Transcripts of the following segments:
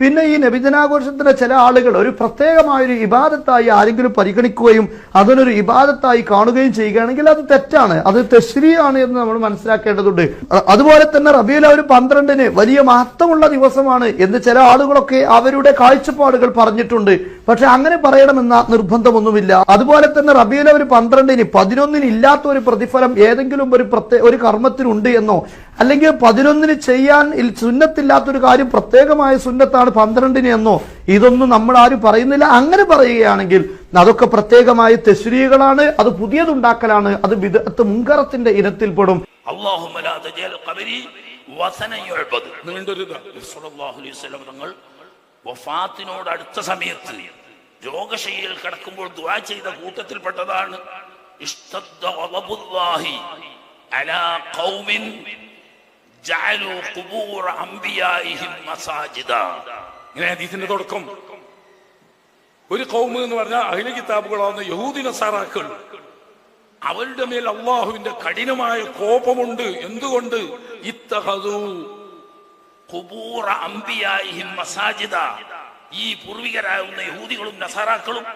പിന്നെ ഈ നബിദിനാഘോഷത്തിന്റെ ചില ആളുകൾ ഒരു പ്രത്യേകമായൊരു ഇബാദത്തായി ആരെങ്കിലും പരിഗണിക്കുകയും അതിനൊരു ഇബാദത്തായി കാണുകയും ചെയ്യുകയാണെങ്കിൽ അത് തെറ്റാണ്, അത് തശ്രീഅാണ് എന്ന് നമ്മൾ മനസ്സിലാക്കേണ്ടതുണ്ട്. അതുപോലെ തന്നെ റബീഉൽ അവ്വൽ 12 വലിയ മഹത്വമുള്ള ദിവസമാണ് എന്ന് ചില ആളുകളൊക്കെ അവരുടെ കാഴ്ചപ്പാടുകൾ പറഞ്ഞിട്ടുണ്ട്. പക്ഷെ അങ്ങനെ പറയണമെന്ന നിർബന്ധമൊന്നുമില്ല. അതുപോലെ തന്നെ റബീഉൽ അവ്വൽ 12 11 ഇല്ലാത്ത ഒരു പ്രതിഫലം ഏതെങ്കിലും ഒരു കർമ്മത്തിനുണ്ട് എന്നോ അല്ലെങ്കിൽ 11 ചെയ്യാൻ സുന്നത്തില്ലാത്തൊരു കാര്യം പ്രത്യേകമായ സുന്നത്താണ് 12 എന്നോ ഇതൊന്നും നമ്മൾ ആരും പറയുന്നില്ല. അങ്ങനെ പറയുകയാണെങ്കിൽ അതൊക്കെ പ്രത്യേകമായ തശ്രീഅകളാണ്, അത് പുതിയതുണ്ടാക്കലാണ്, അത് ബിദ്അത്ത് മുൻകറത്തിന്റെ ഇനത്തിൽപ്പെടും. തങ്ങൾ വഫാത്തിനോട് അടുത്ത സമയത്ത് രോഗശയ്യയിൽ കിടക്കുമ്പോൾ ദുആ ചെയ്ത കൂട്ടത്തിൽപ്പെട്ടതാണ് ഇഷ്തദ്ദ ഗളബുല്ലാഹി അലാ ഖൗമിൻ ജഅലു ഖുബൂർ അംബിയാഇഹിം മസാജിദ. ഇങ്ങനെ ഹദീസിന്റെ തുടക്കം. ഒരു ഖൗമ് എന്ന് പറഞ്ഞാൽ അഹ്ലു കിതാബുകളാവുന്ന യഹൂദി നസാറാക്കൾ, അവരുടെ മേൽ അള്ളാഹുവിന്റെ കഠിനമായ കോപമുണ്ട്. എന്തുകൊണ്ട്? ഇത്തഖദു ഖുബൂർ അംബിയാഇഹിം മസാജിദ. ഈ പൂർവികരാകുന്ന യഹൂദികളും നസാറാക്കളും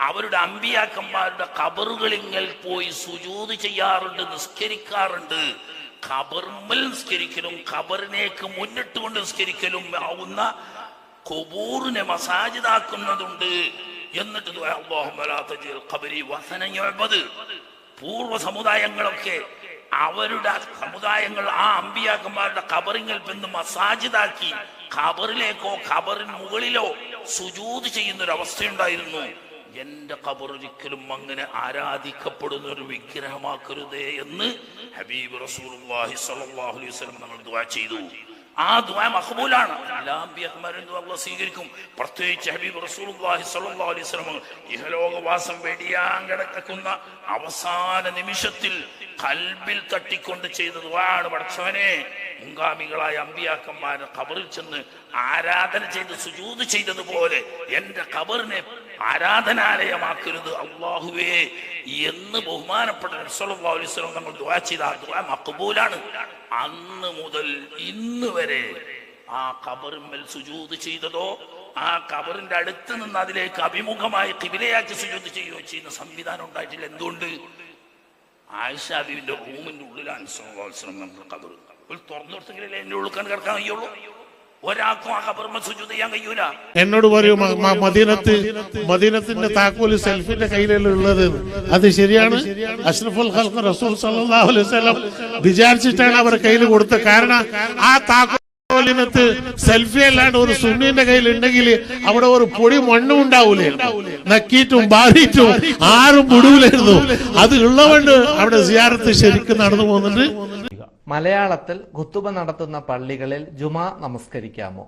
അവരുടെ അമ്പിയാക്കന്മാരുടെ ഖബറുകളിൽ പോയി സുജൂദ് ചെയ്യാറുണ്ട്, നിസ്കരിക്കാറുണ്ട്. ഖബർമൽ നിസ്കരിക്കലും ഖബറിനേക്ക് മുന്നിട്ടുകൊണ്ട് നിസ്കരിക്കലും ആവുന്ന ഖുബൂറിനെ മസാജിദാക്കുന്നതുണ്ട്. എന്നിട്ട് പൂർവ്വ സമുദായങ്ങളൊക്കെ അവരുടെ സമുദായങ്ങൾ ആ അമ്പിയാക്കന്മാരുടെ ഖബറിൽ നിന്ന് മസാജിദാക്കി ഖബറിലേക്കോ ഖബറിന് മുകളിലോ സുജൂദ് ചെയ്യുന്നൊരവസ്ഥയുണ്ടായിരുന്നു. എന്റെ ഖബർ ഒരിക്കലും അങ്ങനെ ആരാധിക്കപ്പെടുന്ന ഒരു വിഗ്രഹമാക്കരുതേ എന്ന് ഹബീബ് റസൂലുള്ളാഹി സ്വല്ലല്ലാഹു അലൈഹി വസല്ലം നമ്മൾ ദുആ ചെയ്തു. ആ ദുആ മഖ്ബൂലാണ്. എല്ലാ അമ്പിയാക്കന്മാരും അല്ലാഹു സ്വീകരിക്കും. പ്രത്യേകിച്ച് ഹബീബ് റസൂലുള്ളാഹി സ്വല്ലല്ലാഹു അലൈഹി വസല്ലം ഇഹലോകവാസം വെടിയാൻ കിടക്കുന്ന അവസാന നിമിഷത്തിൽ ഖൽബിൽ തട്ടിക്കൊണ്ട് ചെയ്ത ദുആണ്, പടച്ചവനെ മുൻഗാമികളായ അമ്പിയാക്കന്മാരെ ഖബറിൽ ചെന്ന് ആരാധന ചെയ്ത് സുജൂദ് ചെയ്തതുപോലെ എന്റെ ഖബറിനെ ആരാധനാലയമാക്കരുത് അല്ലാഹുവേ എന്ന് ബഹുമാനപ്പെട്ട നബി സല്ലല്ലാഹു അലൈഹി വസല്ലം നമ്മൾ ദുആ ചെയ്ത ആ ദുആ മഖ്ബൂലാണ്. അന്ന് മുതൽ ഇന്ന് വരെ ആ ഖബറിന്മേൽ സുജൂദ് ചെയ്തതോ ആ ഖബറിന്റെ അടുത്ത് നിന്ന് അതിലേക്ക് അഭിമുഖമായി ഖിബിലയാക്കി സുജൂദ് ചെയ്യുകയോ ചെയ്യുന്ന സംവിധാനം ഉണ്ടായിട്ടില്ല. എന്തുകൊണ്ട്? ആയിഷ ബീവിന്റെ റൂമിന്റെ ഉള്ളിലാണ് സല്ലല്ലാഹു അലൈഹി വസല്ലം നമ്മുടെ ഖബർ. ഒരു തുറന്നു കൊടുത്തെങ്കിലല്ലേ എന്റെ ഉള്ളിൽ കിടക്കാൻ കഴിയുള്ളൂ. ഒരാൾക്കും ആ ഖബറിന്മേൽ സുജൂദ് ചെയ്യാൻ കഴിയൂല. എന്നോട് പറയൂ, മദീനത്തിന്റെ താക്കോല് സെൽഫിന്റെ കയ്യിലല്ലേ ഉള്ളത്? അത് ശരിയാണ്? അഷ്റഫുൽ ഖൽഖ് റസൂൽ സല്ലല്ലാഹു അലൈഹി വസല്ലം വിചാരിച്ചിട്ടാണ് അവർ കയ്യിൽ കൊടുത്തത്. കാരണം ആ താക്കോലിനകത്ത് സെൽഫി അല്ലാണ്ട് ഒരു സുന്നീന്റെ കയ്യിൽ ഉണ്ടെങ്കിൽ അവിടെ ഒരു പൊടി മണ്ണും ഉണ്ടാവൂലേ, നക്കിയിട്ടും ബാധിയിട്ടും ആരും വിടൂലായിരുന്നു. അത് ഉള്ളതുകൊണ്ട് അവിടെ സിയാറത്ത് ശരിക്കും നടന്നു പോകുന്നുണ്ട്. മലയാളത്തിൽ ഖുതുബ നടത്തുന്ന പള്ളികളിൽ ജുമാ നമസ്കരിക്കാമോ?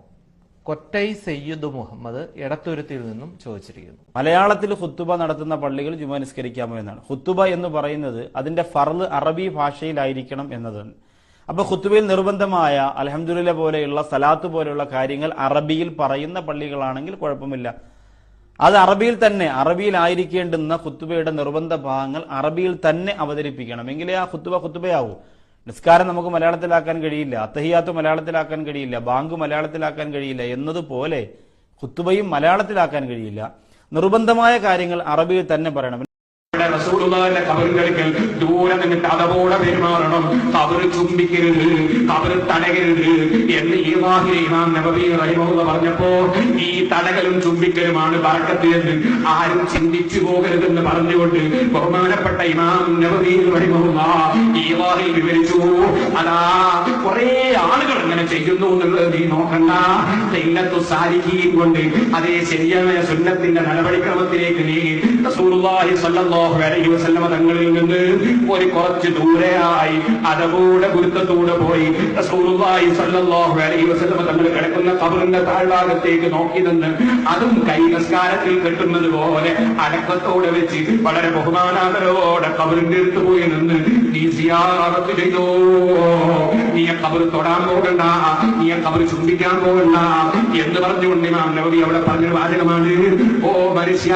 കൊറ്റൈ സയ്യിദ് മുഹമ്മദ് എടത്തുരുത്തിയിൽ നിന്നും ചോദിച്ചിരിക്കുന്നു. മലയാളത്തിൽ ഖുതുബ നടത്തുന്ന പള്ളികൾ ജുമാ നിസ്കരിക്കാമോ എന്നാണ്. ഖുതുബ എന്ന് പറയുന്നത് അതിന്റെ ഫർള് അറബി ഭാഷയിലായിരിക്കണം എന്നതാണ്. അപ്പൊ ഖുതുബയിൽ നിർബന്ധമായ അൽഹംദുലില്ലാ പോലെയുള്ള സലാത്ത് പോലെയുള്ള കാര്യങ്ങൾ അറബിയിൽ പറയുന്ന പള്ളികളാണെങ്കിൽ കുഴപ്പമില്ല. അത് അറബിയിലായിരിക്കേണ്ടുന്ന ഖുതുബയുടെ നിർബന്ധ ഭാഗങ്ങൾ അറബിയിൽ തന്നെ അവതരിപ്പിക്കണം. എങ്കിലേ ആ ഖുതുബയാവൂ. നിസ്കാരം നമുക്ക് മലയാളത്തിലാക്കാൻ കഴിയില്ല, അത്തഹിയാത്ത് മലയാളത്തിലാക്കാൻ കഴിയില്ല, ബാങ്ക് മലയാളത്തിലാക്കാൻ കഴിയില്ല എന്നതുപോലെ ഖുതുബയും മലയാളത്തിലാക്കാൻ കഴിയില്ല. നിർബന്ധമായ കാര്യങ്ങൾ അറബിയിൽ തന്നെ പറയണം. റസൂലുള്ളാഹിന്റെ ഖബറിൽ ദൂരെ നിന്നിട്ട് അതോടെ പെരുമാറണം. ഖബർ ചുംബിക്കരുത്, ഖബർ തടകരുത് എന്ന് ഇമാം നബവി റഹിമഹുല്ലാഹ് പറഞ്ഞപ്പോ ഈ തടകലും ചുംബിക്കലുമാണ് ബറക്കത്ത് എന്ന് ആരും ചിന്തിച്ചു പോകരുതെന്ന് പറഞ്ഞുകൊണ്ട് ബഹുമാനപ്പെട്ട ഇമാം നബവി റഹിമഹുല്ലാഹ് ഈ വിവരിച്ചു. അതാ കുറെ ആളുകൾ അങ്ങനെ ചെയ്യുന്നു എന്നുള്ളത് നീ നോക്കണ്ട. സുന്നത്തു സാലിഹീൻ കൊണ്ട് അതേ ശരിയായ സുന്നത്തിന്റെ നടപടിക്രമത്തിലേക്ക് നീ റസൂലുള്ളാഹി സ്വല്ലല്ലാഹു അലൈഹി വസല്ലമ തങ്ങളിൽ നിന്ന് ഒരു കുറച്ച് ദൂരെയായി അതോടെ ഗുരുത്വത്തോടെ പോയി റസൂലുള്ളാഹി സ്വല്ലല്ലാഹു അലൈഹി വസല്ലമ തങ്ങൾ കിടക്കുന്ന ഖബറിന്റെ താഴ്ഭാഗത്തേക്ക് നോക്കി നിന്ന് അതും കൈ നിസ്കാരത്തിൽ കെട്ടുന്നത് പോലെ അടക്കത്തോടെ വെച്ച് വളരെ ബഹുമാനാദരവോടെ ഖബറിന്റെ അടുത്ത് പോയി നിന്ന് നീ സിയാറത്ത് ചെയ്തോ, നീ ഖബർ തൊടാൻ പോകണ്ട, നീ ഖബർ ചുംബിക്കാൻ പോകണ്ട എന്ന് പറഞ്ഞുകൊണ്ട് ഇമാം നബവി അവിടെ പറഞ്ഞൊരു വാചകമാണ്, ഓ മനുഷ്യ,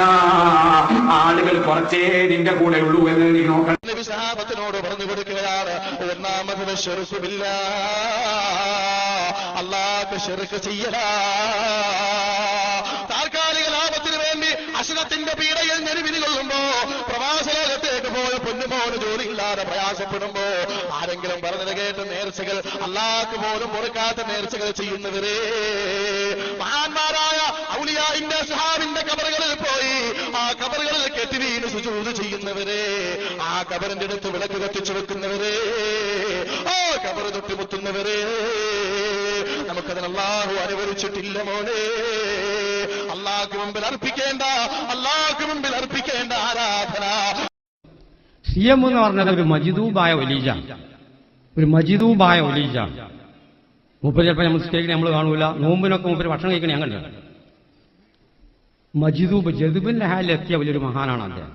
ആളുകൾ കുറച്ചേ നിന്റെ കൂടെ ഉള്ളൂ എന്ന് നീ നോക്കണം. നബി സഹാബത്തിനോട് പറഞ്ഞു കൊടുക്കുകയാണ്, ഒന്നാമത് ശിർക്ക് ബില്ലാഹ്, അല്ലാഹുവിനെ ശിർക്ക് ചെയ്യലാ. നേർച്ചകൾ, അള്ളാഹ്ക്ക് പോലും പൊറുക്കാത്ത നേർച്ചകൾ ചെയ്യുന്നവരെ, മഹാന്മാരായ ഔലിയാഇന്റെ സ്വഹാബിന്റെ ഖബറുകളിൽ പോയി ആ ഖബറുകളിൽ കെട്ടിവീണ് സുജൂദ് ചെയ്യുന്നവരെ, ആ ഖബറിന്റെ അടുത്ത് വിളക്ക് കത്തിച്ചു വെക്കുന്നവരെ, ആ ഖബർ തൊട്ടുമുത്തുന്നവരെ, നമുക്കതിന് അല്ലാഹു അനുവദിച്ചിട്ടില്ല മോനെ. അല്ലാഹുവിന് മുമ്പിൽ അർപ്പിക്കേണ്ട ആരാധന. സിയം എന്ന് പറഞ്ഞത് ഒരു മജിദൂബായ ഒലീജ, ഒരു മജിദൂബായ ഒലീജ. മൂപ്പര് ചിലപ്പോൾ നമ്മൾ സ്റ്റേജിൽ നമ്മൾ കാണൂല, നോമ്പിനൊക്കെ മൂപ്പര് ഭക്ഷണം കഴിക്കണേ ഞാൻ കണ്ടു. മജിദൂബ് ജദുബിന്റെ ഹാലിലെത്തിയ വലിയൊരു മഹാനാണ് അദ്ദേഹം.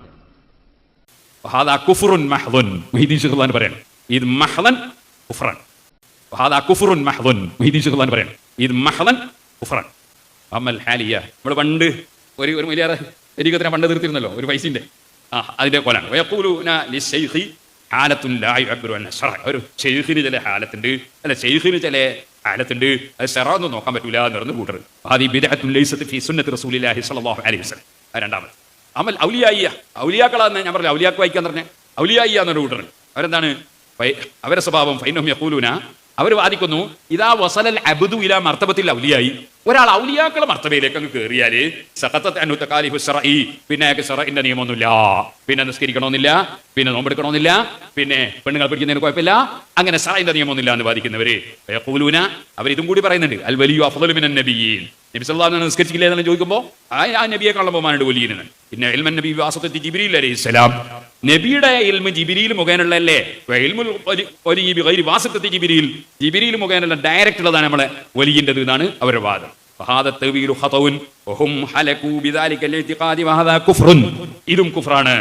പറയണം ഇത് മഹ്ലൻ കുഫ്റാൻ. പറയണം ഇത് മഹ്ലൻ കുഫ്റാൻ. അമൽ ഹാലിയ നമ്മൾ പണ്ട് ഒരു വലിയ എരികത്തിനെ പണ്ട് തീർത്തിരുന്നല്ലോ, ഒരു പൈസന്റെ അതിന്റെ കോലാണ്. ഒരു ഷെയ്ഖിന് ചില ഹാലത്തുണ്ട്, അല്ല ഷെയ്ഖിന് ചില ഹാലത്തുണ്ട്, അത് ശറാന്ന് നോക്കാൻ പറ്റൂല എന്ന് പറഞ്ഞു കൂട്ടർ. രണ്ടാമത് അമൽ ഔലിയായിയ, ഔലിയാക്കളാന്ന് ഞാൻ പറഞ്ഞു, ഔലിയാക്ക് വായിക്കാൻ പറഞ്ഞ ഔലിയായിയ എന്നൊരു കൂട്ടർ. അവരെന്താണ് അവരുടെ സ്വഭാവം? ഫൈനഹും യഖൂലൂന, അവർ വാദിക്കുന്നു ഇദാ വസലൽ അബ്ദു ഇലാ മർത്തബത്തിൽ ഔലിയായി, ഒരാൾ ഔലിയാക്കളെ മർത്തബയിലേക്ക് അങ്ങ് കയറിയാല് സഖത്തത് അൻഹു തകാലിഫു ശർഈ, പിന്നെ അയാൾക്ക് ശർഈന്റെ നിയമമൊന്നുമില്ല, പിന്നെ നിസ്കരിക്കണമെന്നില്ല, പിന്നെ നോമ്പെടുക്കണമെന്നില്ല, പിന്നെ പെണ്ണുങ്ങൾ പിടിക്കുന്നതിന് കുഴപ്പമില്ല, അങ്ങനെ ശർഈന്റെ നിയമമൊന്നുമില്ല എന്ന് വാദിക്കുന്നവര്. യഖൂലൂന, അവർ ഇതും കൂടി പറയുന്നുണ്ട്, അൽ വലിയു അഫ്ളലു മിനൻ നബിയ്യീൻ, നബി സല്ലല്ലാഹു അലൈഹി വസല്ലം നിസ്കരിച്ചില്ലേ എന്ന് ചോദിക്കുമ്പോൾ ആ നബിയെക്കാളും ബഹുമാനമുണ്ട് വലിയന്. പിന്നെ ഇൽമൻ നബി വാസത്തത്തി ജിബ്രീൽ അലൈഹിസ്സലാം, നബിയുടെ ഇൽമ ജിബ്രീൽ മുഖേനയുള്ളതല്ലേ, ഇൽമുൽ വലിയ്യി ബിഗൈരി വാസത്തത്തി ജിബ്രീൽ, ജിബ്രീൽ മുഖേനയുള്ള ഡയറക്റ്റ് ഉള്ളതാണ് നമ്മളെ വലിയിൻ്റെത് എന്നാണ് അവരുടെ വാദം. ഇതും കുഫ്റാണ്.